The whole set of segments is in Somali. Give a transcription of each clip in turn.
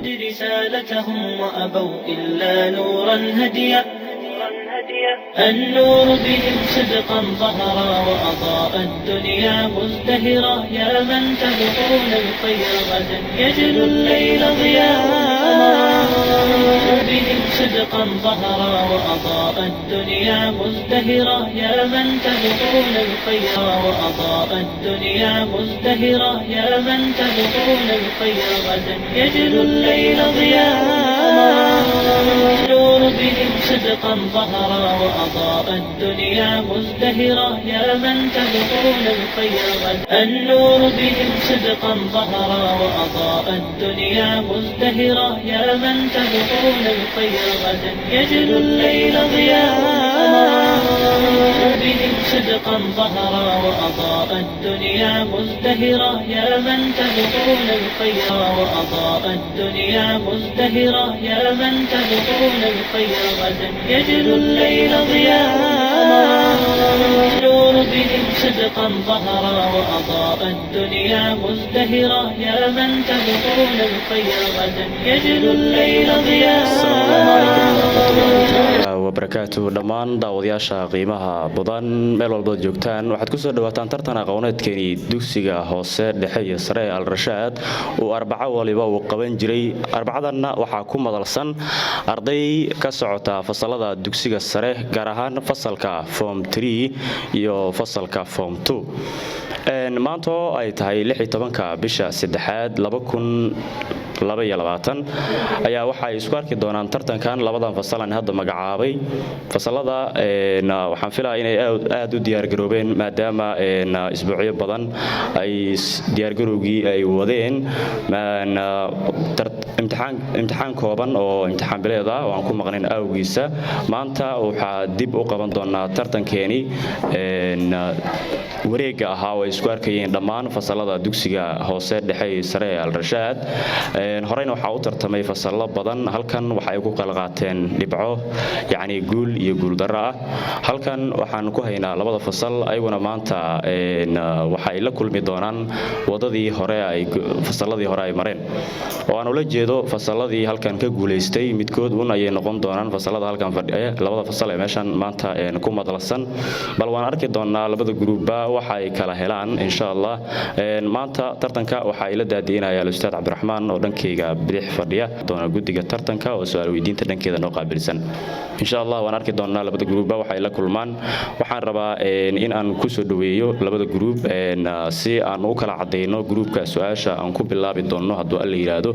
رسالتهم وأبوا إلا نورا هديا النور بهم صدقا ظهرا وأضاء الدنيا مزدهرا يا من تبغون الخير غدا يجل الليل ضياء بهم صدقا ظهرا وأضاء الدنيا مزدهرا يا من تبغون الخير وأضاء الدنيا مزدهرا يا من تبغون الخير غدا يجل الليل ضياء النور بهم صدقا ظهرا وأضاء الدنيا مزدهرا يا من تبغون الخير غدا النور بهم صدقا ظهرا وأضاء الدنيا مزدهرا يا من تبغون الخير غدا يجل الليل ضياء بهم صدقا ظهرا وأضاء الدنيا مزدهرا يا من تبغون الخير وأضاء الدنيا مزدهرا يا من تبغون الخير غدا يجل الليل ضياء النور بهم صدقا ظهرا وأضاء الدنيا مزدهرا يا من تبغون الخير غدا يجل الليل ضياء. السلام عليكم ورحمة الله وبركاته dhammaan daawadayaasha qiimaha badan meel walba joogtaan waxaad ku soo dhawaataan tartan aqooneedkani dugsiga hoose dhexe iyo sare Al Rashaad oo arbaco waliba uu qaban jiray arbacadanna waxa ku madalsan arday ka socota fasalada dugsiga sare gaar ahaan fasalka form 3 iyo fasalka form 2 maanta ay tahay 16ka bisha 3 2022 ayaa waxa ay isku arki doonaan tartankan labadan fasalan hadda magacaabay fasalada waxaan filayaa inay aad u diyaar garoobeen maadaama isbuucyo badan ay diyaar garowgii ay wadeen imtixaan kooban oo imtixaan bileed ah oo aan ku maqnayn awgiisa maanta waxa dib u qaban doonaa tartankeeni wareega ahaa oo isku arkayeen dhammaan fasalada dugsiga hoose dhexe iyo sare Al Rashaad horeyna waxa uu tartamay fasalo badan halkan waxa ay ku kala qaateen dhibco yaani guul iyo guul darro ah halkan waxaan ku haynaa labada fasal ayaguna maanta waxa ay la kulmi doonaan wadadii hore ay fasaladii hore ay mareen oo aan ula jeedo fasaladii halkan ka guuleystay midkood un ay noqon doonaan fasalada halkan fadhiya labada fasal ee meeshan maanta ku madalsan bal waan arki doonaa labada group waxa ay kala helaan insha Allah maanta tartanka waxa ay la daadinayaan Ustaad Cabdiraxmaan oo dhankeyga bidix fadhiya doona gudiga tartanka oo su'aal weydiinta dhankeeda noo qaabilsan insha Allah waan arki doonaa labada group waxa ay la kulmaan waxaan rabaa in aan ku soo dhaweeyo labada group si aan u kala cadeeyno groupka su'aasha aan ku bilaabi doono haddii alla yiraahdo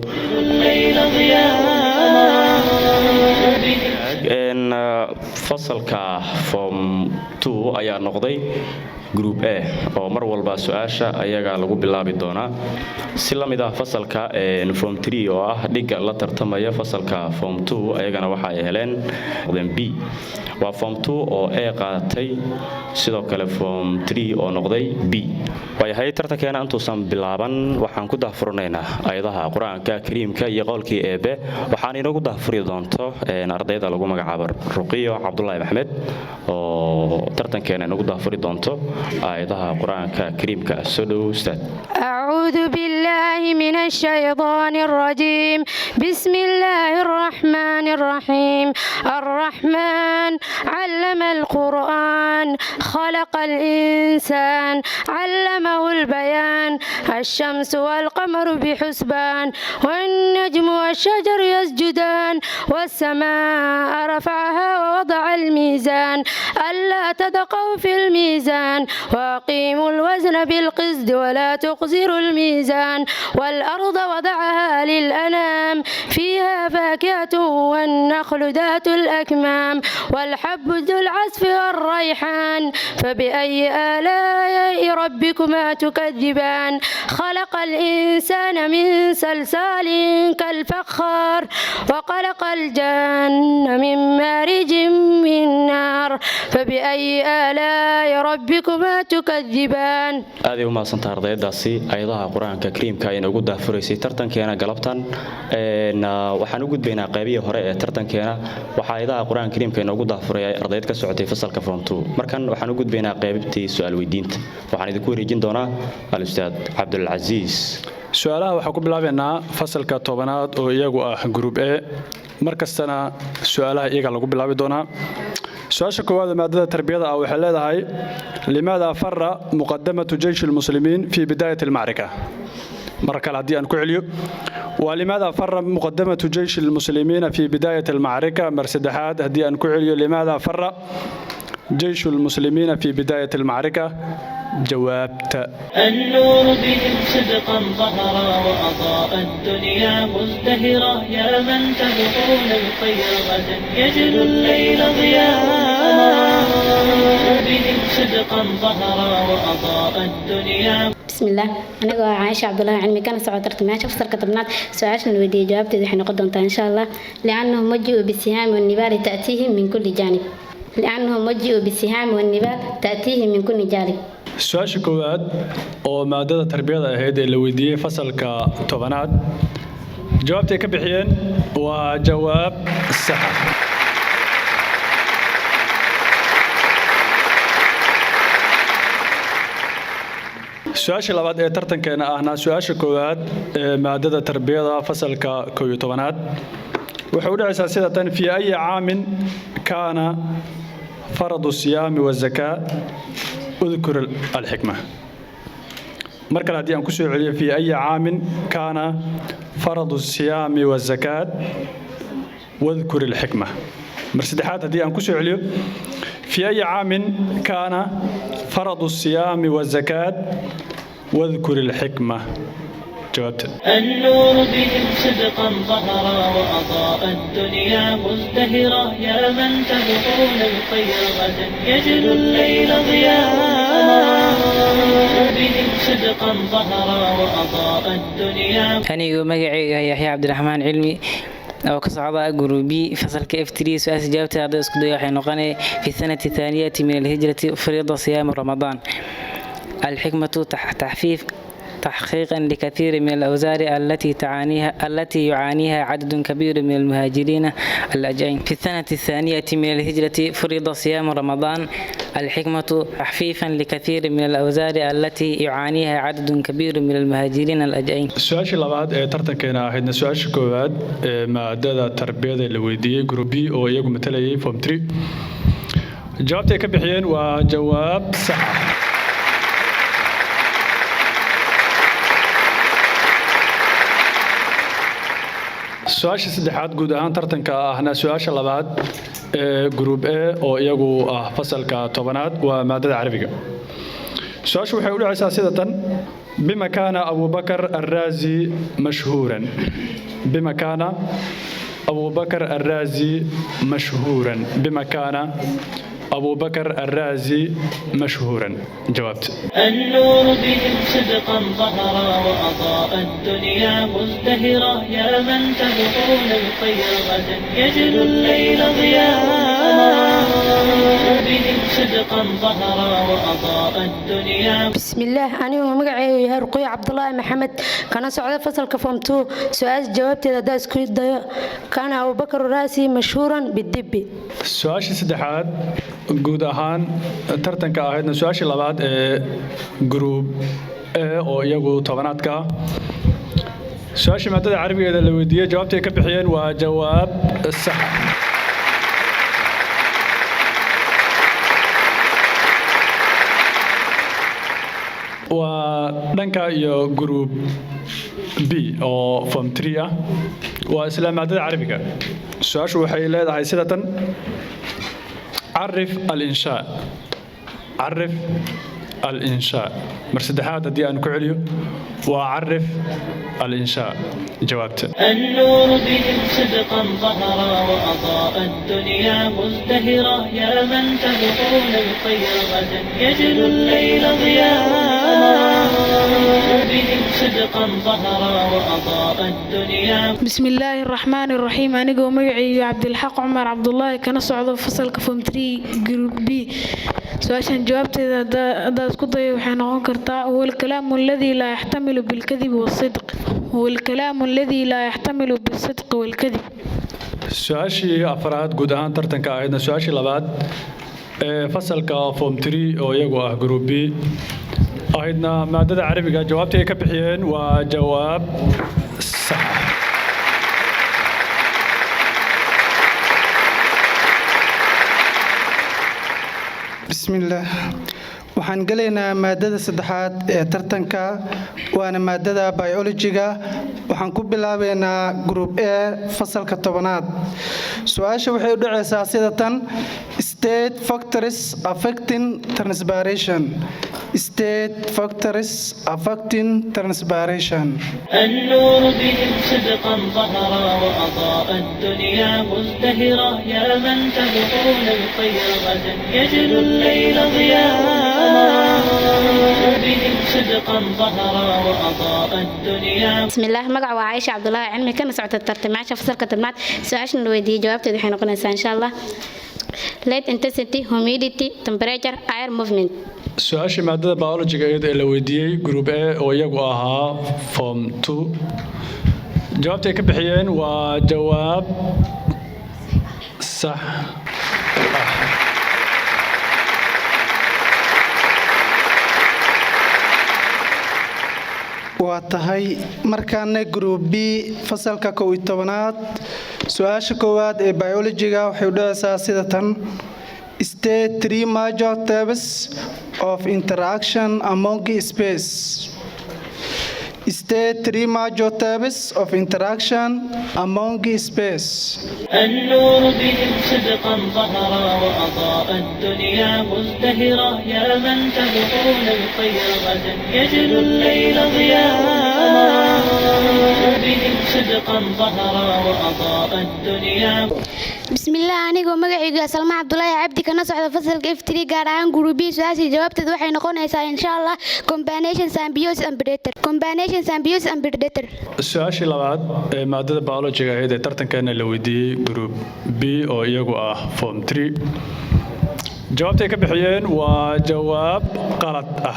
fasalka form 2 ayaa noqday group A oo mar walba su'aasha ayaga lagu bilaabi doonaa si lamid ah fasalka form 3 oo ah dhiga la tartamaya fasalka form 2 ayagana waxa ay heleen B waa form 2 oo A qaatay sidoo kale form 3 oo noqday B way hay tartankeena intuusan bilaaban waxaan ku daahfurnaynaa ayadaha quraanka kariimka iyo qowlkii Eebe waxaan inagu daahfuri doonto ardayda lagu magacaabo Ruqiyo Cabdullaahi Maxamed oo tartankeena inagu daahfuri doonto ayadaha quraanka kariimka soo dhaw ustaad أعوذ بالله من الشيطان الرجيم بسم الله الرحمن الرحيم الرحمن علم القرآن خلق الإنسان علمه البيان الشمس والقمر بحسبان والنجم والشجر يسجدان والسماء رفعها ووضع الميزان ألا تطغوا في الميزان وأقيموا الوزن بالقسط ولا تخسروا الميزان والأرض وضعها للأنام فيها فاكهة والنخل ذات الأكمام والحب ذو العصف والريحان فبأي آلاء ربكما تكذبان خلق الإنسان من صلصال كالفخار وخلق الجن من مارج من نار فبأي آلاء ربكما تكذبان هذه ما سنت ardaydaasi ayadaha quraanka kariimka ay ugu daafuraysay tartankeena galabtan waxaan u gudbaynaa qaybihii hore ee tartankeena waxa ayadaha quraanka kariimka ay ugu daafuray ardayd ka socotay fasalka form 2 markan waxaan u gudbaynaa qaybtii su'aal weydiinta waxaan idinku wareejin doonaa al-Ustaad Cabdul Aziz su'aalaha waxaa ku bilaabaynaa fasalka 10aad oo iyagu ah group A markastana su'aalaha iyaga lagu bilaabi doonaa su'aasha koowaad maadada tarbiyada ah waxay leedahay limaada farra muqaddamatu jaysh almuslimiin fi bidayat alma'raka marka la hadii aan ku celiyo ولماذا فر مقدمة جيش المسلمين في بداية المعركة مرسدحات هدي أن كعلي لماذا فر جيش المسلمين في بداية المعركة جوابت النور بهم صدقا ظهرا وأضاء الدنيا مزدهرا يا من تبغون الخير غدا يجل الليل ضياء بهم صدقا ظهرا وأضاء الدنيا. بسم الله أنا عائشة عبد الله علمي كان سعود ترتماش فصل كتبنات سؤال الودي جوابت ذي حين قدمتها إن شاء الله لأنهم وجهوا بالسهام والنبال تأتيهم من كل جانب لأنهم وجهوا بالسهام والنبال تأتيهم من كل جانب. su-aasha koowaad oo maadada tarbiyada ahayd ee la weydiiyey fasalka 10aad jawaabtay ka bixiyeen waa jawaab sax ah su-aasha labaad ee tartankeena ahna su-aasha koowaad ee maadada tarbiyada fasalka 11aad waxay u dhacaysaa sida tan fi ay caamin kaana faradu siyaami wa zakaa اذكر الحكمة مركز هذه أن كسر عليه في أي عام كان فرض الصيام والزكاة واذكر الحكمة مرسدحات هذه أن كسر عليه في أي عام كان فرض الصيام والزكاة واذكر الحكمة جوابت النور بهم صدقا ظهرا وأضاء الدنيا مزدهرا يا من تبغون الخير غدا يجل الليل ضياء بهم صدقا ظهرا وأضاء الدنيا. أنا مقعي يحيى عبد الرحمن علمي أو كصعداء جروبي فصل كيف تري سؤال جاوبت هذا اسكت يحيى نقني في السنة الثانية من الهجرة فريضة صيام رمضان. الحكمة تحقيقا لكثير من الأوزار التي يعانيها عدد كبير من المهاجرين اللاجئين. في السنة الثانية من الهجرة فرض صيام رمضان. الحكمة تخفيفا لكثير من الأوزار التي يعانيها عدد كبير من المهاجرين اللاجئين. السؤال اللبعض ترتكينا هيدنا السؤال كواد مادة التربية اللي ويديه جروبي أو يجو مثلا فوم 3 جوابتي كبحين وجواب صح. su-aasha saddexaad guud ahaan tartanka ahna su-aasha labaad ee group A oo iyagu ah fasalka 10aad waa maadada carabiga su-aashu waxay u dhacaysaa sida tan bima kaana Abu Bakr ar-Razi mashhuuran bima kaana Abu Bakr ar-Razi mashhuuran bima kaana أبو بكر الرازي مشهورا جوابت النور بهم صدقا ظهرا وأضاء الدنيا مزدهرا يا من تبغون الخير غدا يجل الليل ضياء بهم صدقا ظهرا وأضاء الدنيا. بسم الله أنا مقعي يا رقي عبد الله محمد كان سعود فصل كفوم 2 سؤال جوابتي هذا اسكت كان أبو بكر الرازي مشهورا بالدب. سؤال saddexaad guud ahaan tartanka ahaydna su-aasha labaad ee group A oo iyagu 10aadka su-aasha maadada carabigeeda la weydiiyey jawaabtay ka bixiyeen waa jawaab sax waa dhanka iyo group B oo form 3 ah waa isla maadada carabiga su-aashu waxay leedahay sida tan عرف الإنشاء عرف الإنشاء مرسدحات هدي أن كعليو وعرف الإنشاء جوابت النور بهم صدقا ظهرا وأضاء الدنيا مزدهرا يا من تبغون الخير غدا يجل الليل ضياء بهم صدقا ظهرا وأضاء الدنيا. بسم الله الرحمن الرحيم أنا مقعي عبد الحق عمر عبد الله كان صعود فصل كفوم 3 جروب بي سؤال جوابت هذا اسكت وحنا كرتا هو الكلام الذي لا يحتمل بالكذب والصدق هو الكلام الذي لا يحتمل بالصدق والكذب. su-aashii afraad guud ahaan tartanka ahaydna su-aashii labaad ee fasalka form 3 oo iyagu ah group B ahaydna maadada carabiga jawaabtii ay ka bixiyeen waa jawaab sax ah. bismillaah waxaan gelaynaa maadada saddexaad ee tartanka waana maadada biology-ga waxaan ku bilaabaynaa group A fasalka 10aad su-aasha waxay u dhacaysaa sida tan state factors affecting transpiration state factors affecting transpiration النور بهم صدقا ظهرا وأضاء الدنيا مزدهرا يا من تبغون الخير غدا يجد الليل ضياء بهم صدقا ظهرا وأضاء الدنيا. بسم الله مقع وعائشة عبد الله علمي كان سعودة الترتمات فصل كتبنات سؤال الويدي جوابته دحين نقول إن شاء الله light intensity humidity temperature air movement. su-aashii maadada biology-ga iyada ee la weydiiyey group A oo iyagu ahaa form 2 jawaabtay ka bixiyeen waa jawaab sax ah. waa tahay markaana group B fasalka 11aad su-aasha koowaad ee biology-ga waxay u dhacaysaa sida tan state 3 major types of interaction among space state 3 major types of interaction among space النور بهم صدقا ظهرا وأضاء الدنيا مزدهرا يا من تبغون الخير غدا يجد الليل ضياء بهم صدقا ظهرا وأضاء الدنيا. بسم الله أنا مقعي سلمى عبد الله عبدي كنا صعد فصل كيف تري قارعان جروبي سؤال جوابت ذوحي نقول إن شاء الله combination symbiosis and predator combination symbiosis and predator. su-aashii labaad ee maadada biology-ga ahayd ee tartankeena la weydiiyey group B oo iyagu ah form 3 jawaabtay ka bixiyeen waa jawaab qalad ah.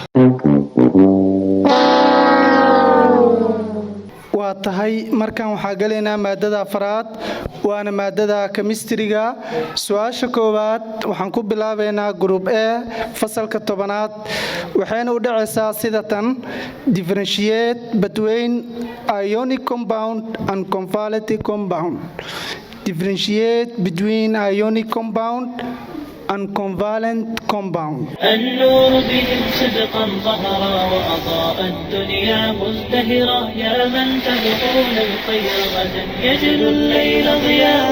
waa tahay markan waxaa galaynaa maadada afraad waana maadada chemistry-ga su-aasha koowaad waxaan ku bilaabaynaa group A fasalka 10aad waxayna u dhacaysaa sida tan differentiate between ionic compound and covalent compound differentiate between ionic compound and covalent compound. النور بهم صدقا ظهرا وأضاء الدنيا مزدهرا يا من تبغون الخير غدا يجد الليل ضياء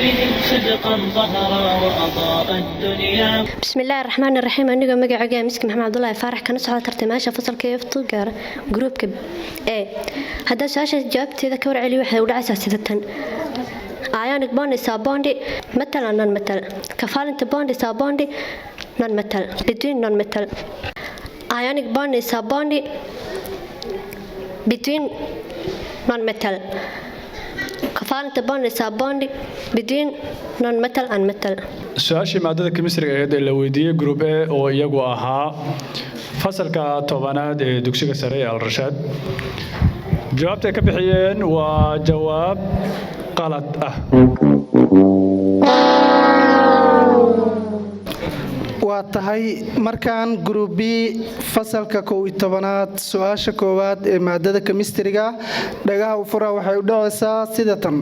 بهم صدقا ظهرا وأضاء الدنيا. بسم الله الرحمن الرحيم أنا مقعي مسك محمد عبد الله فارح كان صعد ترتماشة فصل كيف تلقى جروب كب إيه هذا سؤال جابت إذا كور علي واحد ولا أساس تن ionic bond سابوندي مثلا non metal covalent bond سابوندي non metal between non metal ionic bond سابوندي between non metal covalent bond سابوندي between non metal and metal. su-aashii maadada chemistry-ga ahayd ee la weydiiyey group A oo iyagu ahaa fasalka 10aad ee dugsiga sare ee Al-Rashaad jawaabtay ka bixiyeen waa jawaab qalad ah. waa tahay markaan group B fasalka 11aad su-aasha koowaad ee maadada chemistry-ga dhagaha u fura waxay u dhacaysaa sida tan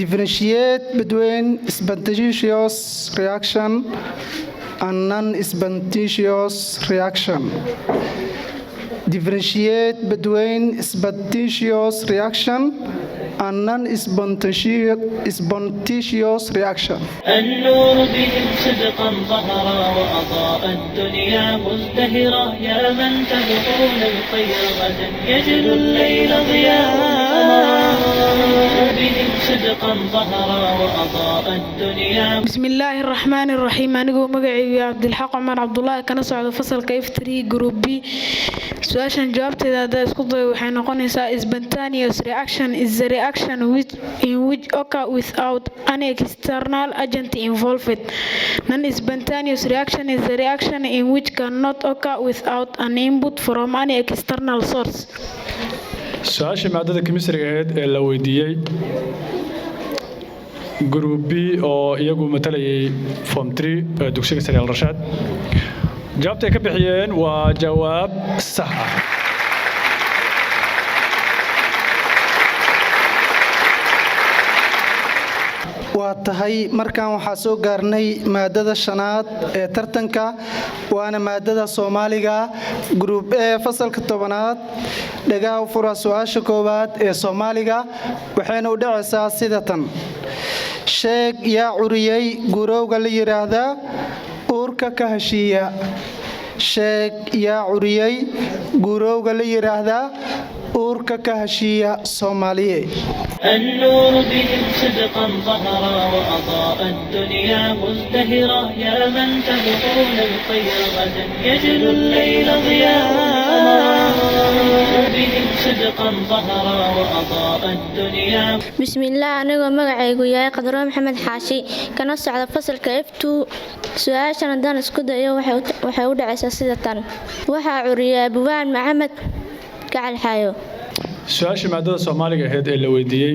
differentiate between spontaneous reaction and non-spontaneous reaction differentiate between spontaneous reaction and non-spontaneous reaction. النور بهم صدقا ظهرا وأضاء الدنيا مزدهرا يا من تبغون الخير غدا يجد الليل ضياء بهم صدقا ظهرا وأضاء الدنيا. بسم الله الرحمن الرحيم أنا مقعي عبد الحق عمر عبد الله كان صعد فصل كيف تري جروب بي سؤال جوابت إذا اسكت وحين نقول spontaneous reaction is the reaction in which occur without an external agent involved. Non-spontaneous reaction is the reaction in which cannot occur without an input from any external source. su-aashii maadada chemistry-ga ahayd ee la weydiiyey group B oo iyagu matalayay form 3 ee dugsiga sare Al-Rashaad jawaabtay ka bixiyeen waa jawaab sax ah. waa tahay markaan waxaa soo gaarnay maadada shanaad ee tartanka waana maadada Soomaaliga group A fasalka 10aad dhagaha u fura su'aasha koowaad ee Soomaaliga waxayna u dhacaysaa sida tan sheeg yaa curiyay gurowga la yiraahdo uurka ka heshiiya sheeg yaa curiyay gurowga la yiraahdo uurka ka heshiiya Soomaaliye النور بهم صدقا ظهرا وأضاء الدنيا مزدهرا يا من تبغون الخير غدا يجد الليل ضياء بهم صدقا ظهرا وأضاء الدنيا. بسم الله أنا ومقعيق وياي قدران محمد حاشي كان على فصل كيفتو سؤال شندان اسكود ايو وحاود عسى سيدة وحا عريا بوان محمد كعل حايو su-aasha maadada Soomaaliga ahayd ee la weydiiyey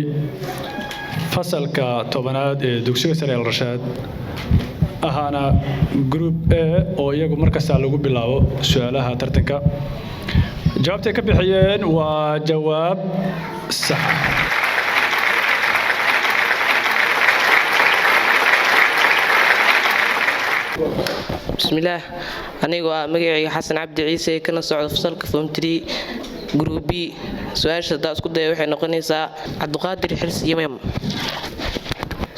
fasalka 10aad ee dugsiga sare Al Rashaad ahaana group A oo iyagu markasta lagu bilaabo su'aalaha tartanka jawaabtay ka bixiyeen waa jawaab sax bismillaah anigoo magacayga Xasan Cabdi Ciise kana socdo fasalka form 3 group B su'aasha daa isku day waxay noqonaysaa Cabduqaadir Xirsi Yimam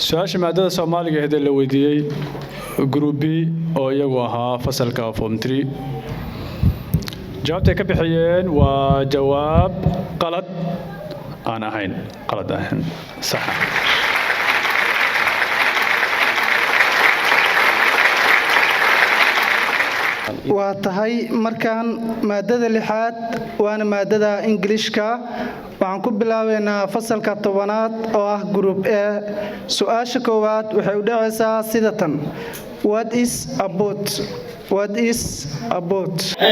su-aasha maadada Soomaaliga ee la weydiiyey group B oo iyagu ahaa fasalka form 3 jawaabtay ka bixiyeen waa jawaab qalad aan ahayn sax waa tahay markaan maadada 6aad waana maadada Englishka waxaan ku bilaabeynaa fasalka 10aad oo ah group A su'aasha koowaad waxay u dhacaysaa sida tan what is about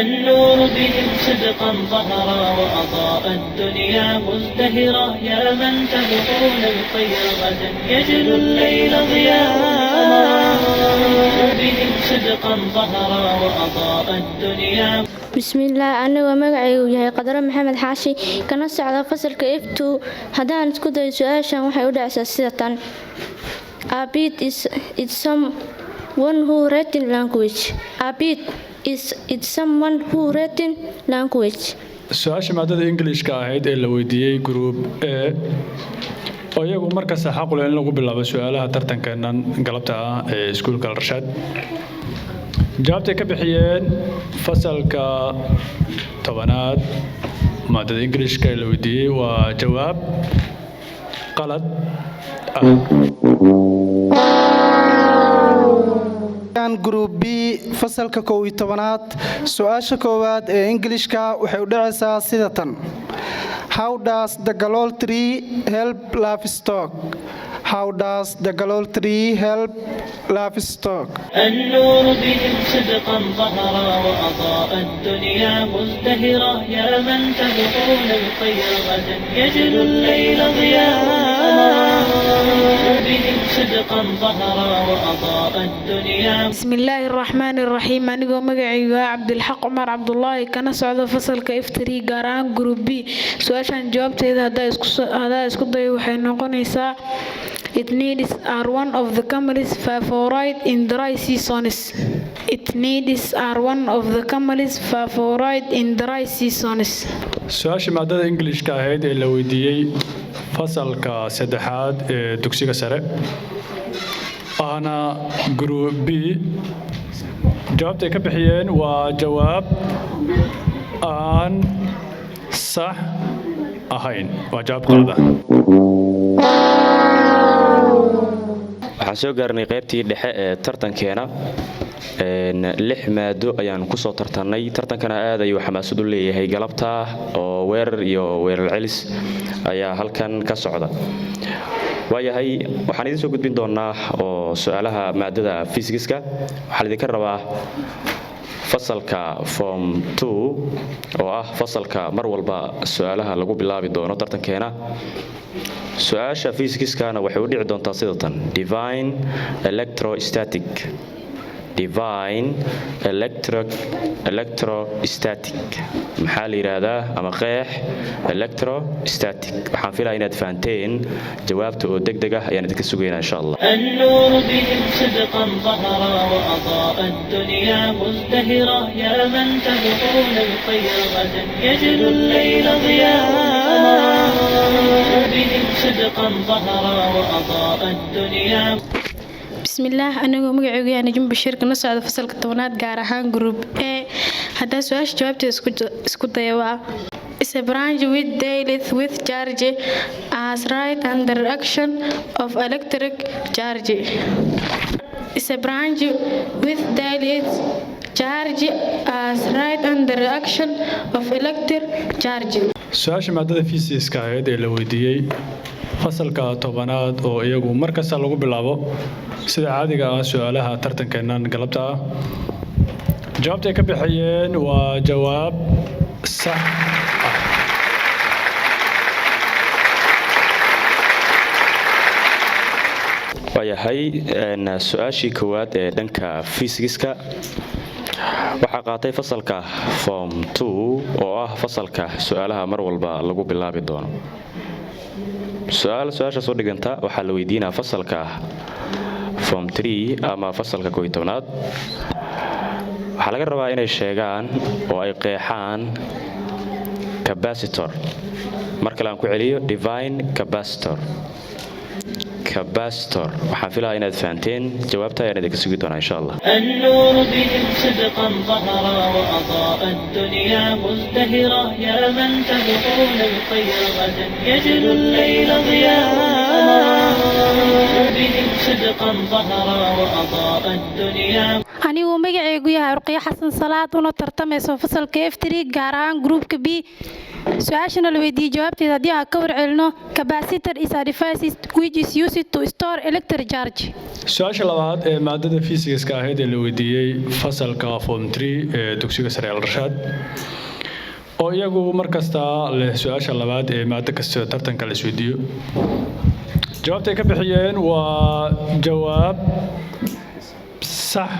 النور بهم صدقا ظهرا وأضاء الدنيا مزدهرا يا من تبغون الخير غدا يجد الليل ضياء بهم صدقا ظهرا وأضاء الدنيا. بسم الله أنا ومقعيق وياي قدران محمد حاشي كان على فصل كيفتو هدان اسكود ايو سؤال شان وحاود عسى سيدة A bit is someone who written language. A bit is someone who written language. su-aasha maadada Englishka ahayd ee la weydiiyey group A oo iyagu markasta xaq u leh in lagu bilaabo su'aalaha tartankeenan galabta ah ee iskuulka Al Rashaad jawaabtay ka bixiyeen fasalka 10aad maadada Englishka ee la weydiiyey waa jawaab qalad group B fasalka 11aad su'aasha koowaad ee Englishka waxay u dhacaysaa sida tan how does the galol tree help livestock how does the galol tree help livestock النور بهم صدقا ظهرا وأضاء الدنيا مزدهرا يا من تبغون الخير غدا يجد الليل ضياء بهم صدقا ظهرا وأضاء الدنيا. بسم الله الرحمن الرحيم أنا مقعيق عبد الحق عمر عبد الله كان سعودة فصل كيفتري قاران جروب بي سؤال جوابت إذا هذا اسكت وحين نقنيسا It needs are one of the camel's favorite in dry seasons. It needs are one of the camel's favorite in dry seasons. su-aasha maadada Englishka ahayd ee la weydiiyey fasalka 3aad ee dugsiga sare ana group B jawaabtay ka bixiyeen waa jawaab aan sax ahayn waa jawaab qalad ah waxaan soo gaarnay qaybtii dhexe ee tartankeena 6 maado ayaan ku soo tartanay tartankana aad ayuu xamaasad u leeyahay galabta oo weerar iyo weerar celis ayaa halkan ka socda waayahay waxaan idin soo gudbin doonaa oo su'aalaha maadada physics-ka waxaan idin ka rabaa fasalka form 2 oo ah fasalka mar walba su'aalaha lagu bilaabi doono tartankeena su-aasha physics-kana waxay u dhici doontaa sida tan divine electrostatic divine electrostatic maxaa la yidhaahdaa ama qeex electrostatic waxaan filaya inaad fahanteen jawaabta oo degdeg ah ayaan idinka sugaynaa insha allah النور بهم صدقا ظهرا وأضاء الدنيا مزدهرا يا من تبغون الخير غدا يجلو الليل ضياء النور بهم صدقا ظهرا وأضاء الدنيا بسم الله أنا مقعد يعني جنب الشركة نصعد فصل كتونات قارهان جروب A هذا سؤال جوابتي اسكت يوا is a branch with deals with charge as right under action of electric charge is a branch with deals charge as right under action of electric charge su-aasha maadada fiisiska ahayd ee la weydiiyey fasalka tobanaad oo iyagu mar kasta lagu bilaabo sida caadiga ah su-aalaha tartankeennan galabta ah jawaabta ay ka bixiyeen waa jawaab sax ah waayahay su-aashii koowaad ee dhanka fiisigiska waxaa qaatay fasalka form 2 oo ah fasalka su-aalaha mar walba lagu bilaabi doono su-aashaas oo dhiganta waxaa la weydiinaa fasalka form 3 ama fasalka 11aad waxaa laga rabaa inay sheegaan oo ay qeexaan capacitor mar kale aan ku celiyo divine capacitor waxaan filayaa inaad fahanteen jawaabta ayaan idinka sugi doonaa insha allah النور بهم صدقا ظهرا وأضاء الدنيا مزدهرا يا من تبغون الخير غدا يجلو الليل ضياء النور بهم صدقا ظهرا وأضاء الدنيا anigu magacaygu yahay Ruqiya Xasan Salaad una tartamayso fasalka F3 gaar ahaan groupka B su-aashana la weydiiyey jawaabteeda haddii aan ka warcelino capacitor is a device which is used to store electric charge su-aasha labaad ee maadada fiisigiska ahayd ee la weydiiyey fasalka form 3 ee dugsiga sare Al Rashaad oo iyagu mar kasta leh su-aasha labaad ee maado kasta tartanka la isweydiiyo jawaabta ay ka bixiyeen waa jawaab sax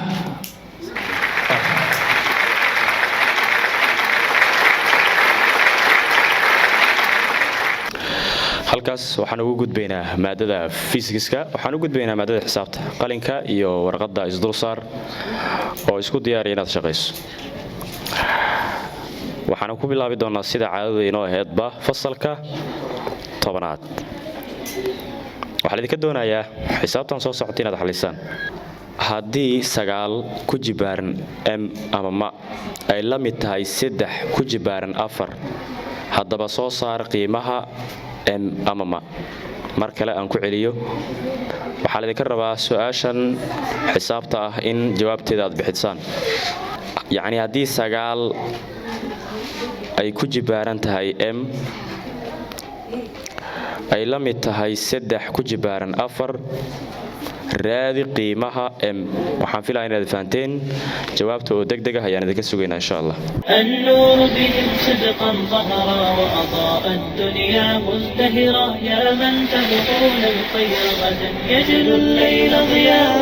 halkaas waxaan ugu gudbaynaa maadada fiisigiska waxaan u gudbaynaa maadada xisaabta qalinka iyo warqadda isdulsaar oo isku diyaariya inaad shaqayso waxaan ku bilaabi doonaa sida caadada inoo ahaydba fasalka 10aad waxaa idinka doonayaa xisaabtan soo socota inaad xalisaan haddii 9 ku jibaaran m ama ma ay la mid tahay 3 ku jibaaran 4 haddaba soo saar qiimaha m ama ma mar kale aan ku celiyo waxaa laydinka rabaa su-aashan xisaabta ah in jawaabteeda aad bixisaan yacni haddii 9 ay ku jibaaran tahay m ay la mid tahay 3 ku jibaaran 4 raadi qiimaha m waxaan filayaa inaad fahanteen jawaabta oo degdeg ah ayaan idinka sugaynaa insha allah النور بهم صدقا ظهرا وأضاء الدنيا مزدهرا يا من تبغون الخير غدا يجلو الليل ضياء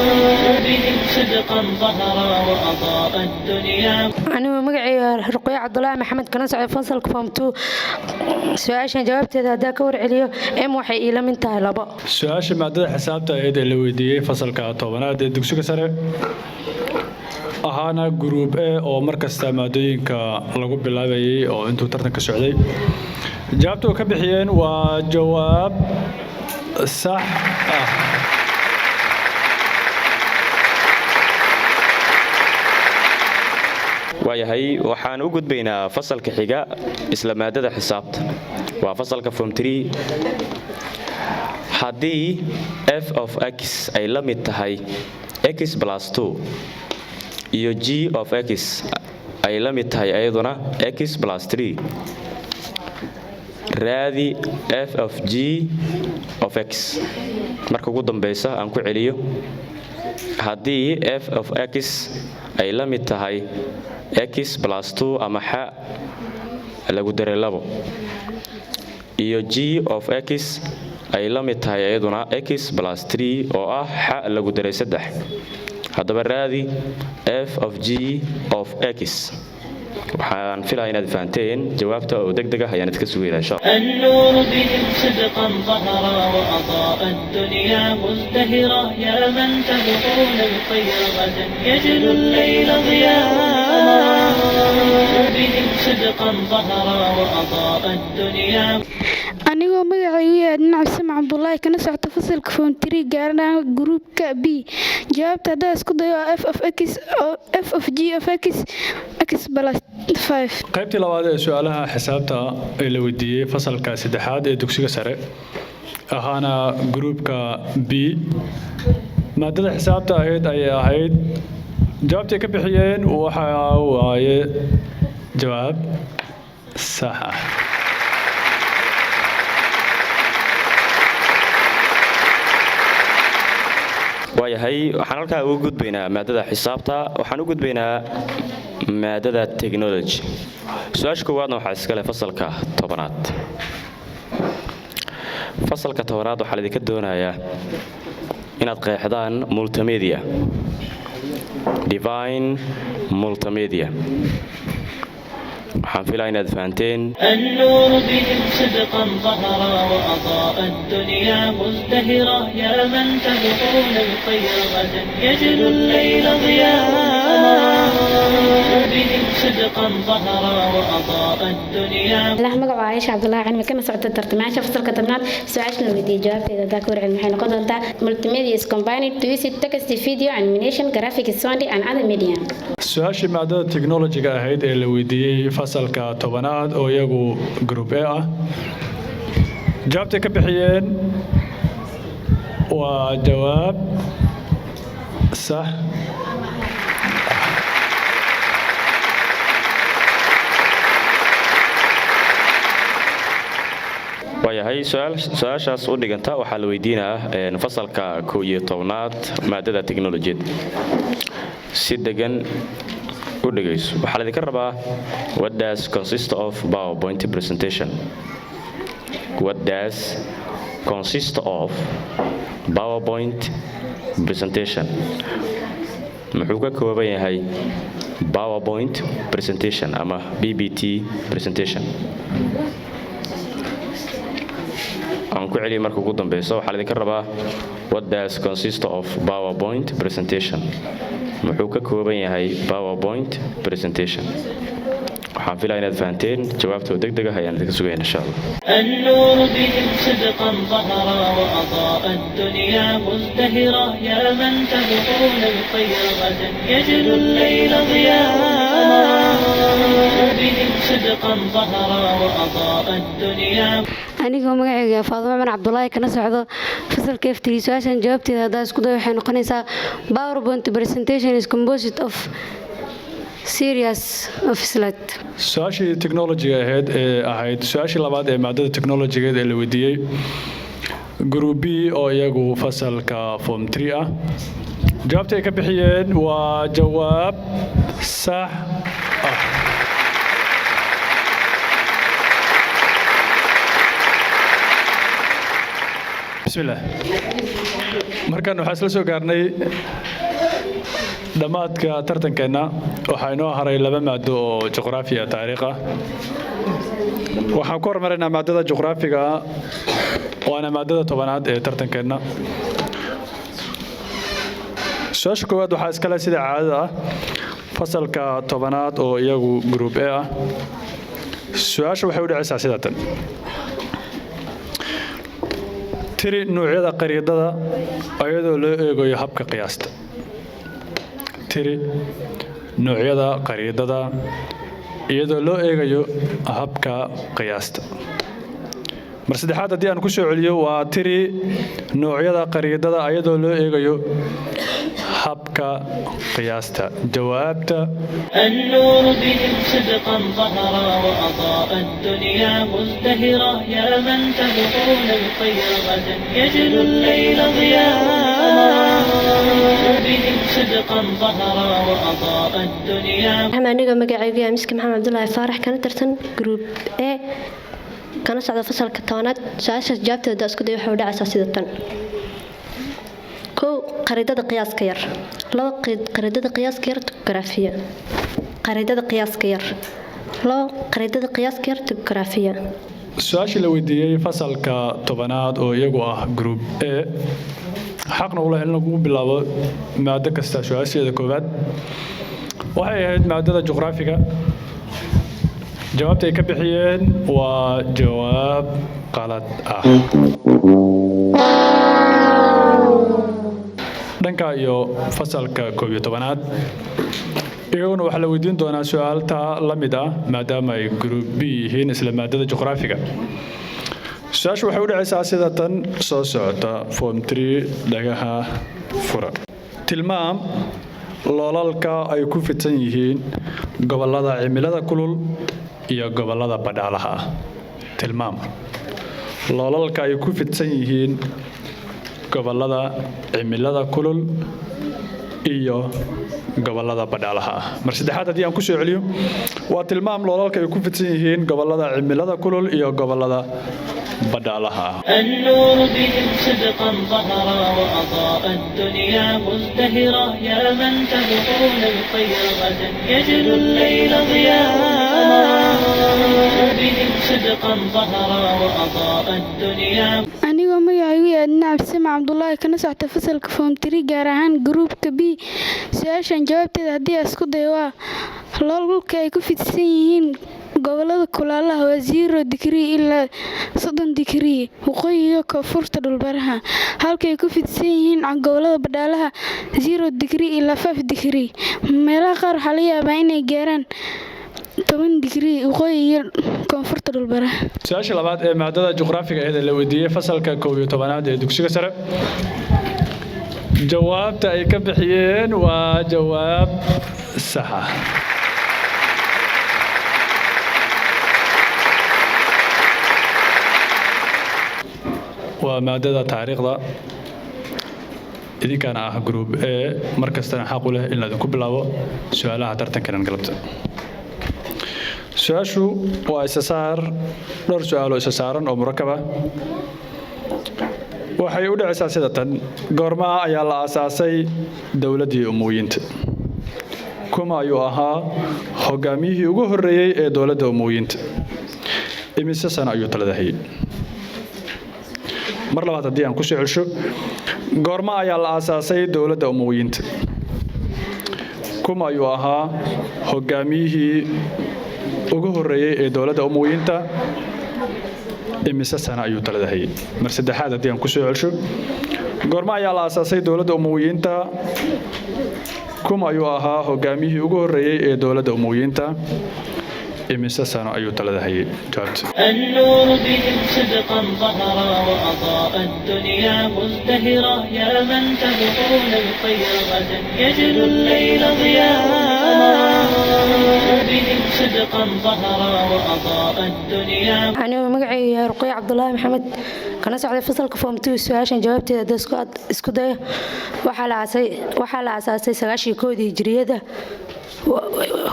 النور بهم صدقا ظهرا وأضاء الدنيا anigu magacayga Ruqiya Cabdullaahi Maxamed kana socda fasalka form 2 su-aashan jawaabteeda haddii ka warceliyo m waxay ila mid tahay 2 su-aasha maadada xisaabta ahayd ee la weydiiyey fasalka 10aad ee dugsiga sare ahaana group A oo mar kasta maadooyinka lagu bilaabayay oo intuu tartanka socday jawaabta oo ka bixiyeen waa jawaab sax ah waayahay waxaan u gudbaynaa fasalka xiga isla maadada xisaabta waa fasalka form 3 haddii f of x ay la mid tahay x plus 2 iyo g of x ay la mid tahay ayaduna x plus 3 raadi f of g of x marka ugu dambeysa aan ku celiyo haddii f of x ay la mid tahay x plus 2 ama xa lagu daray 2 iyo g of x ay la mid tahay ayaduna x plus 3 oo ah xa lagu daray 3 haddaba raadi f of g of x waxaan filayaa inaad fahanteen jawaabta oo degdeg ah ayaan idinka sugaynaa insha Allah. النور بهم صدقا ظهرا وأضاء الدنيا مزدهرا يا من تبغون الخير غدا يجد الليل ضياء بهم صدقا ظهرا وأضاء الدنيا. anigoo magacaygu yahay dhinac Samac Cabdullaahi kana socota fasalka form 3 gaar ahaan groupka B. jawaabta haddaan isku dayo waa f of g of x plus 5. qaybtii labaad ee su'aalaha xisaabta ee la weydiiyey fasalka saddexaad ee dugsiga sare ahaana groupka B maadada xisaabta ayay ahayd jawaabtay ka bixiyeen waxa waaye jawaab sax ah. waayahay waxaan halkaa ugu gudbaynaa maadada xisaabta waxaan u gudbaynaa maadada technology su-aasha koowaadna waxaa iskale fasalka tobanaad waxaa laidinka doonayaa inaad qeexdaan multimedia divine multimedia waxaan filaa inaad fahanteen. النور بهم صدقا ظهرا وأضاء الدنيا مزدهرا يا من تبغون الخير غدا يجد الليل ضياء بهم صدقا ظهرا وأضاء الدنيا. الله مقع عايشة عبد الله علمي كما سعودت الترتمات فصل كتبنات سؤالنا ودي جوابتي إذا ذاكر علم حين قدرت multimedia is combined to use text video animation graphic sound and other media. su-aashii maadada technology-ga ahayd ee la weydiiyey fasalka tobanaad oo iyagu group A ah jawaabtay ka bixiyeen waa jawaab sax waayahay su-aashaas u dhiganta waxaa la weydiinayaa fasalka 11aad maadada technology si degan u dhageyso waxaa laydinka rabaa what does consist of PowerPoint presentation what does consist of PowerPoint presentation muxuu ka kooban yahay PowerPoint presentation ama PPT presentation aan ku celiyo marka ugu dambeyso waxaa laydinka rabaa what does consist of PowerPoint presentation muxuu ka kooban yahay PowerPoint presentation waxaan filaa inaad fahanteen jawaabta degdeg ah ayaan idinka sugaynaa insha Allah. النور بهم صدقا ظهرا وأضاء الدنيا مزدهرا يا من تبغون الخير غدا يجد الليل ضياء بهم صدقا ظهرا وأضاء الدنيا. anigoo magacayga Faadimo Cumar Cabdullaahi kana socdo fasalka F3 su'aashan jawaabteeda haddaan isku dayo waxay noqonaysaa PowerPoint presentation is composed of series of slides. su-aashii technology ahayd su-aashii labaad ee maadada technology-ga ee la weydiiyey group B oo iyagu fasalka form 3 ah jawaabtay ka bixiyeen waa jawaab sax ah. bismillaah markan waxaan isla soo gaarnay dhammaadka tartankeena waxaa inoo haray laba maado oo juqraafiya taariikh ah waxaan ku hormaraynaa maadada juqraafiga waana maadada tobanaad ee tartankeena su-aasha koowaad waxaa iskale sida caadada ah fasalka tobanaad oo iyagu group A ah su-aasha waxay u dhacaysaa sida tan tiri noocyada qariidada ayadoo loo eegayo habka qiyaasta tiri noocyada qariidada iyadoo loo eegayo habka qiyaasta mar saddexaad haddii aan ku soo celiyo waa tiri noocyada qariidada ayadoo loo eegayo habka qiyaasta jawaabta النور بهم صدقا ظهرا وأضاء الدنيا مزدهرا يا من تبغون الخير غدا يجد الليل ضياء بهم صدقا ظهرا وأضاء الدنيا. aniga magacaygu yahay Miski Maxamed Cabdullaahi Faarax kana tirsan group A kana socda fasalka 10aad su-aasha jawaabteeda isku day waxa u dhacaysaa sida tan kow qariidada qiyaaska yar loo qariidada qiyaaska yar topographiya qariidada qiyaaska yar loo qariidada qiyaaska yar topographiya su-aashii la weydiiyey fasalka 10aad oo iyagu ah group A xaqna u leh in lagu bilaabo maado kasta su-aasheeda koowaad waxay ahayd maadada juqraafiga jawaabta ay ka bixiyeen waa jawaab qalad ah dhanka iyo fasalka 11aad iyaguna waxaa la weydiin doonaa su-aalta la mid ah maadaama ay group B yihiin isla maadada juqraafiga su-aashu waxay u dhacaysaa sida tan soo socota form 3 dhagaha fura tilmaam loolalka ay ku fidsan yihiin gobolada cimilada kulul iyo gobolada badhaalaha ah tilmaam loolalka ay ku fidsan yihiin gobolada cimilada kulul iyo gobolada badhaalaha ah mar saddexaad haddii aan ku soo celiyo waa tilmaam loolalka ay ku fidsan yihiin gobolada cimilada kulul iyo gobolada badhaalaha ah النور بهم صدقا ظهرا وأضاء الدنيا مزدهرا يا من تبغون الخير غدا يجل الليل ضياء النور بهم صدقا ظهرا وأضاء الدنيا anigoo magacaygu yaadna cabdisamac cabdulaahi kana socota fasalka form 3 gaar ahaan gruupka B su-aashan jawaabteeda haddii aan isku dayo waa loolalka ay ku fidsan yihiin gobolada kulaalaha waa 0 digrii ilaa 30 digrii waqooyiga koonfurta dhulbaraha halka ay ku fidsan yihiin gobolada badhaalaha 0 digrii ilaa 5 digrii meelaha qaar waxaa laga yaabaa inay gaaraan 10 digrii waqooyiga koonfurta dhulbaraha su-aasha labaad ee maadada juqraafiga ee la weydiiyey fasalka 11aad ee dugsiga sare jawaabta ay ka bixiyeen waa jawaab sax ah waa maadada taariikhda idinkana ah group A markastana xaq u leh in la idinku bilaabo su-aalaha tartankan galabta su-aashu waa isasaar dhowr su-aalo isa saaran oo murakab ah waxay u dhacaysaa sida tan goormaa ayaa la aasaasay dowladdii umooyinta kuma ayuu ahaa hogaamiyihii ugu horreeyey ee dowladda umooyinta imise sano ayuu talada hayay mar labaad haddii aan ku soo celsho goorma ayaa la aasaasay dowladda umooyinta kuma ayuu ahaa hogaamiyihii ugu horreeyey ee dowladda umooyinta imise sano ayuu talada hayay mar saddexaad haddii aan ku soo celsho goorma ayaa la aasaasay dowladda umooyinta kuma ayuu ahaa hogaamiyihii ugu horreeyey ee dowladda umooyinta imise sano ayuu talada hayay jawaabta النور بهم صدقا ظهرا وأضاء الدنيا مزدهرا يا من تبغون الخير غدا يجل الليل ضياء النور بهم صدقا ظهرا وأضاء الدنيا anigoo magacaygu yahay ruqay cabdulaahi maxamed kana socday fasalka form 2 su-aashan jawaabteeda hadda isku dayo waxaa la aasaasay 91 hijriyada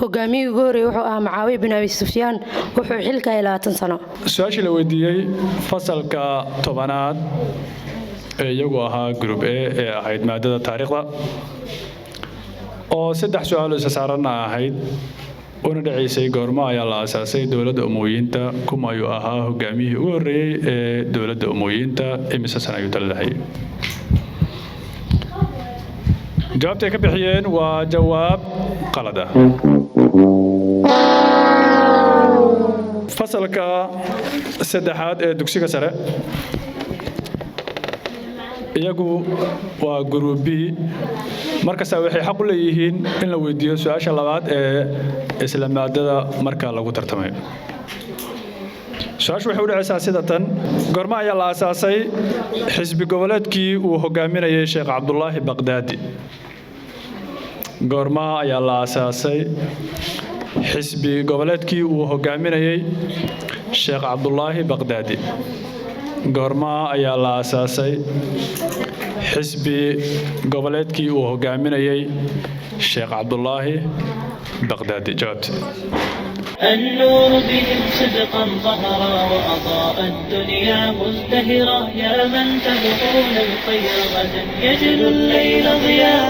hogaamiyihii ugu horreeyay wuxuu ahaa Mucaawiya bin Abi Sufyaan wuxuu xilka hayay 20 sano su-aashii la weydiiyey fasalka 10aad ee iyagu ahaa group A ee ahayd maadada taariikhda oo 3 su-aalo isa saaran ahayd una dhacaysay goorma ayaa la aasaasay dowladda umooyinta kuma ayuu ahaa hogaamiyihii ugu horreeyey ee dowladda umooyinta imise sano ayuu talada hayay jawaabtay ka bixiyeen waa jawaab qalad ah fasalka 3aad ee dugsiga sare iyagu waa group B markasta waxay xaq u leeyihiin in la weydiiyo su-aasha labaad ee isla maadada marka lagu tartamayo su-aashu waxay u dhacaysaa sida tan goorma ayaa la aasaasay xisbi goboleedkii uu hogaaminayay sheekh cabdulaahi baqdaadi goorma ayaa la aasaasay xisbi goboleedkii uu hogaaminayay sheekh cabdulaahi baqdaadi goorma ayaa la aasaasay xisbi goboleedkii uu hogaaminayay sheekh cabdulaahi baqdaadi jawaabta النور بهم صدقا ظهرا وأضاء الدنيا مزدهرا يا من تبغون الخير غدا يجل الليل ضياء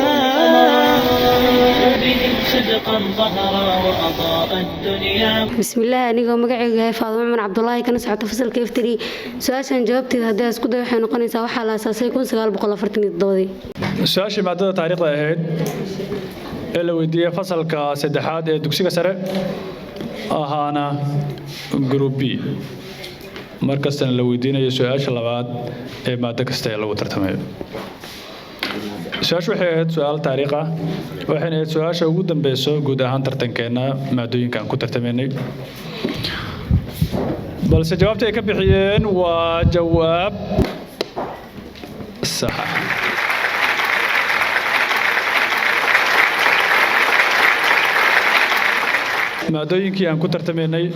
بهم صدقا ظهرا وأضاء الدنيا. بسم الله anigoo magacaygu yahay Faadimo Cumar Cabdullaahi kana socota fasalka F3 su'aashan jawaabteeda haddii isku dayo waxay noqonaysaa waxa la aasaasay 1947 su-aashii maadada taariikhda ahayd ee la weydiiyey fasalka saddexaad ee dugsiga sare ahaana group B markastana la weydiinayo su-aasha labaad ee maado kasta ee lagu tartamayo su-aashu waxay ahayd su-aal taariikh ah waxayna ahayd su-aasha ugu dambeyso guud ahaan tartankeena maadooyinka aan ku tartamaynay balse jawaabta ay ka bixiyeen waa jawaab sax ah maadooyinkii aan ku tartamaynay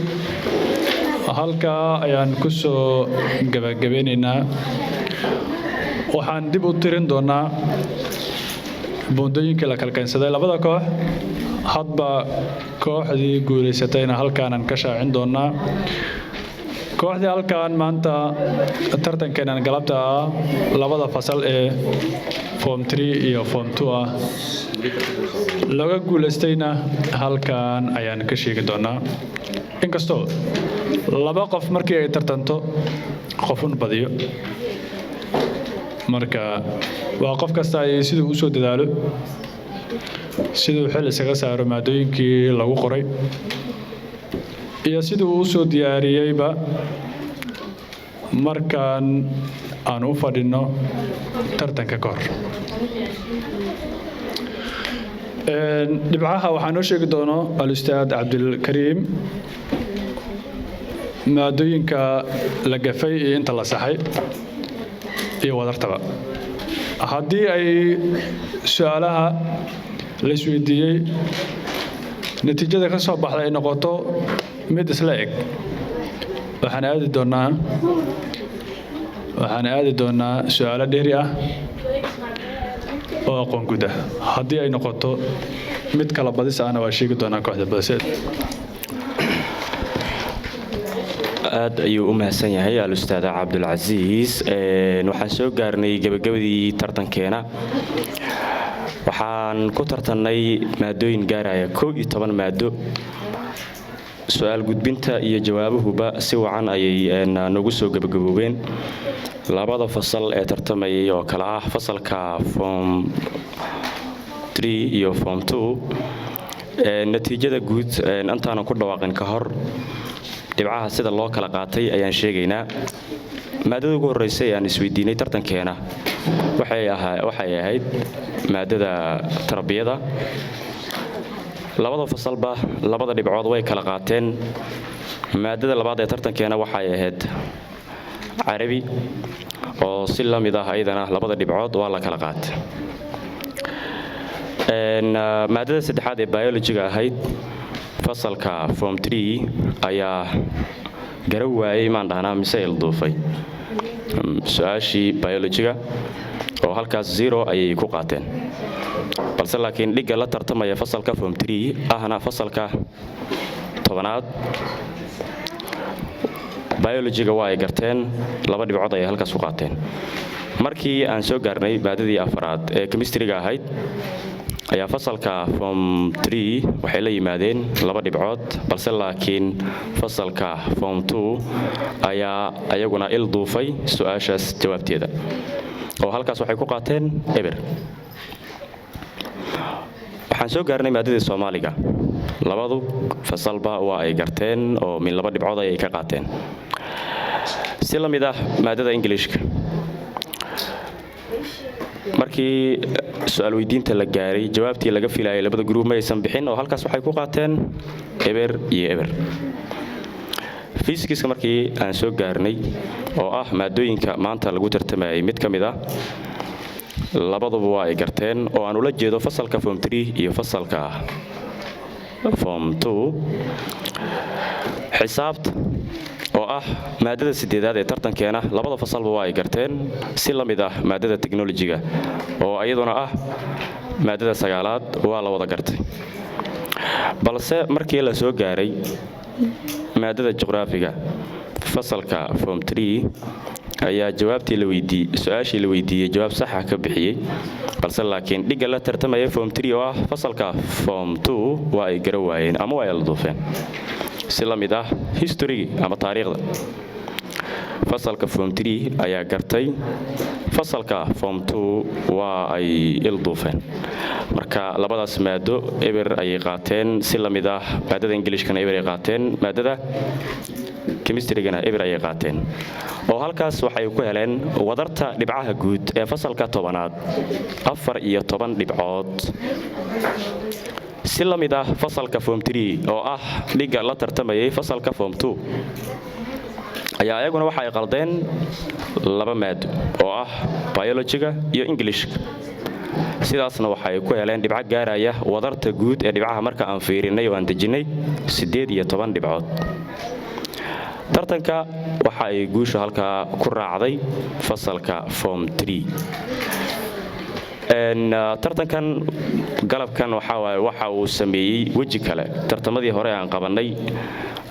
halkaa ayaan ku soo gabagabeynaynaa waxaan dib u tirin doonaa buundooyinkii la kala keensaday labada koox hadba kooxdii guulaysatayna halkaanan ka shaacin doonaa kooxdii halkaan maanta tartankeenan galabta ah labada fasal ee form 3 iyo form 2 ah laga guulaystayna halkaan ayaan ka sheegi doonaa inkastoo laba qof markii ay tartanto qofun badiyo marka waa qof kasta ay siduu u soo dadaalo siduu xil isaga saaro maadooyinkii lagu qoray iyo siduu u soo diyaariyeyba markaan aan u fadhino tartanka ka hor dhibcaha waxaa noo sheegi doono al-ustaad cabdilkariim maadooyinka la gafay iyo inta la saxay iyo wadartaba haddii ay su-aalaha la isweydiiyey natiijada ka soo baxda ay noqoto mid isla eg waxaan aadi doonaa su-aalo dheeri ah oo aqoon guud ah haddii ay noqoto mid kala badis ahna waa sheegi doonaa kooxda badaseed aad ayuu u mahadsan yahay al-ustaad cabdulcasiis waxaan soo gaarnay gabagabadii tartankeena waxaan ku tartannay maadooyin gaaraya 11 maado su-aal gudbinta iyo jawaabuhuba si wacan ayay nagu soo gabagaboobeen labada fasal ee tartamayay oo kala ah fasalka form 3 iyo form 2 natiijada guud intaanan ku dhawaaqin ka hor dhibcaha sida loo kala qaatay ayaan sheegaynaa maadada ugu horeysay aan isweydiinay tartankeena waxay ahayd maadada tarbiyada labada fasalba labada dhibcood way kala qaateen maadada labaad ee tartankeena waxay ahayd carabi oo si la mid ah ayadana labada dhibcood waa la kala qaatay maadada saddexaad ee biology-ga ahayd fasalka form 3 ayaa garan waayay maan dhahnaa mise ilduufay su-aashii biology-ga oo halkaas 0 ayay ku qaateen balse laakiin dhigga la tartamaya fasalka form 3 ahna fasalka 10aad biology-ga waa ay garteen laba dhibcood ayay halkaas ku qaateen markii aan soo gaarnay maadadii afaraad ee chemistry-ga ahayd ayaa fasalka form 3 waxay la yimaadeen laba dhibcood balse laakiin fasalka form 2 ayaa ayaguna il duufay su-aashaas jawaabteeda oo halkaas waxay ku qaateen eber waxaan soo gaarnay maadadii Soomaaliga labadu fasalba waa ay garteen oo min laba dhibcood ay ka qaateen si la mid ah maadada Englishka markii su'aal weydiinta la gaaray jawaabtii laga filayay labada group ma aysan bixin oo halkaas waxay ku qaateen eber iyo eber physics markii aan soo gaarnay oo ah maadooyinka maanta lagu tartamayay mid kamid ah labaduba waa ay garteen oo aan ula jeedo fasalka form 3 iyo fasalka form 2 xisaabta oo ah maadada sideedaad ee tartankeena labada fasalba waa ay garteen si la mid ah maadada technology-ga oo ayaduna ah maadada sagaalaad waa la wada gartay balse markii la soo gaaray maadada juqraafiga fasalka form 3 ayaa jawaabtii la weydiiyey su-aashii la weydiiyey jawaab sax ah ka bixiyey balse laakiin dhigga la tartamaya form 3 oo ah fasalka form 2 waa ay gara waayeen ama waa ay la duufeen si la mid ah history ama taariikhda fasalka form 3 ayaa gartay fasalka form 2 waa ay ilduufeen marka labadaas maado eber ayay qaateen si la mid ah maadada Englishkana eber ay qaateen maadada chemistry-gana eber ayay qaateen oo halkaas waxay ku heleen wadarta dhibcaha guud ee fasalka 10aad 14 dhibcood si la mid ah fasalka form 3 oo ah dhiga la tartamayay fasalka form 2 ayaa ayaguna waxa ay qaldeen laba maado oo ah biology-ga iyo English-ka sidaasna waxay ku heleen dhibco gaaraya wadarta guud ee dhibcaha marka aan fiirinay oo aan dejinay 18 dhibcood tartanka waxa ay guusha halka ku raacday fasalka form 3 tartankan galabkan waxa uu sameeyey weji kale tartamadii hore aan qabanay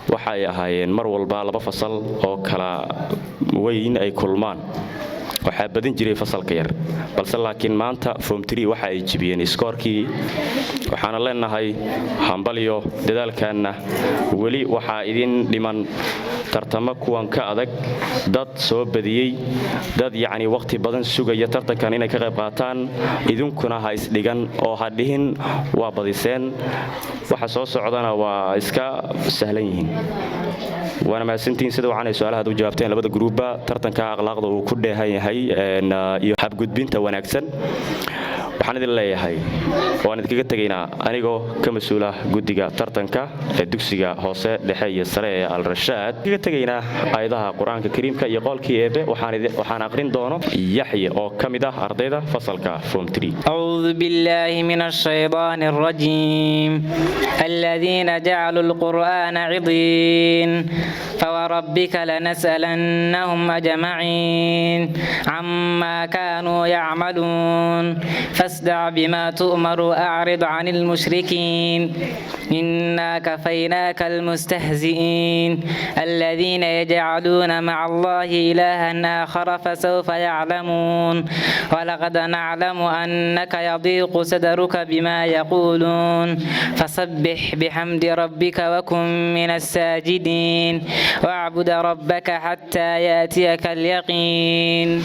waxa ay ahaayeen mar walba laba fasal oo kala weyn ay kulmaan waxaa badin jiray fasalka yar balse laakiin maanta form 3 waxa ay jibiyeen iskoorkii waxaana leenahay hambaliyo dadaalkaana weli waxaa idin dhiman tartamo kuwan ka adag dad soo badiyey dad yacni waqti badan sugaya tartankan inay ka qayb qaataan idinkuna ha isdhigan oo ha dhihin waa badiseen waxa soo socdana waa iska sahlan yihiin waana mahadsantihiin sida waxaanay su'aalaha u jawaabteen labada gruubba tartanka akhlaaqda uu ku dheehan yahay iyo habgudbinta wanaagsan waxaan idin leeyahay waan idinkaga tegaynaa anigoo ka mas-uula guddiga tartanka ee dugsiga hoose dhexe iyo sare ee Al-Rashaad kaga tegaynaa aayadaha quraanka kariimka iyo qolkii eebe waxaan aqrin doono Yaxya oo ka mid ah ardayda fasalka form 3 a'uudhu billahi minash shaytaanir rajiim alladheena ja'alul qur'aana 'idiin fawarabbika lanas'alannahum ajma'in 'amma kanu ya'malun فاصدع بما تؤمر وأعرض عن المشركين إنا كفيناك المستهزئين الذين يجعلون مع الله إلها آخر فسوف يعلمون ولقد نعلم أنك يضيق صدرك بما يقولون فسبح بحمد ربك وكن من الساجدين واعبد ربك حتى يأتيك اليقين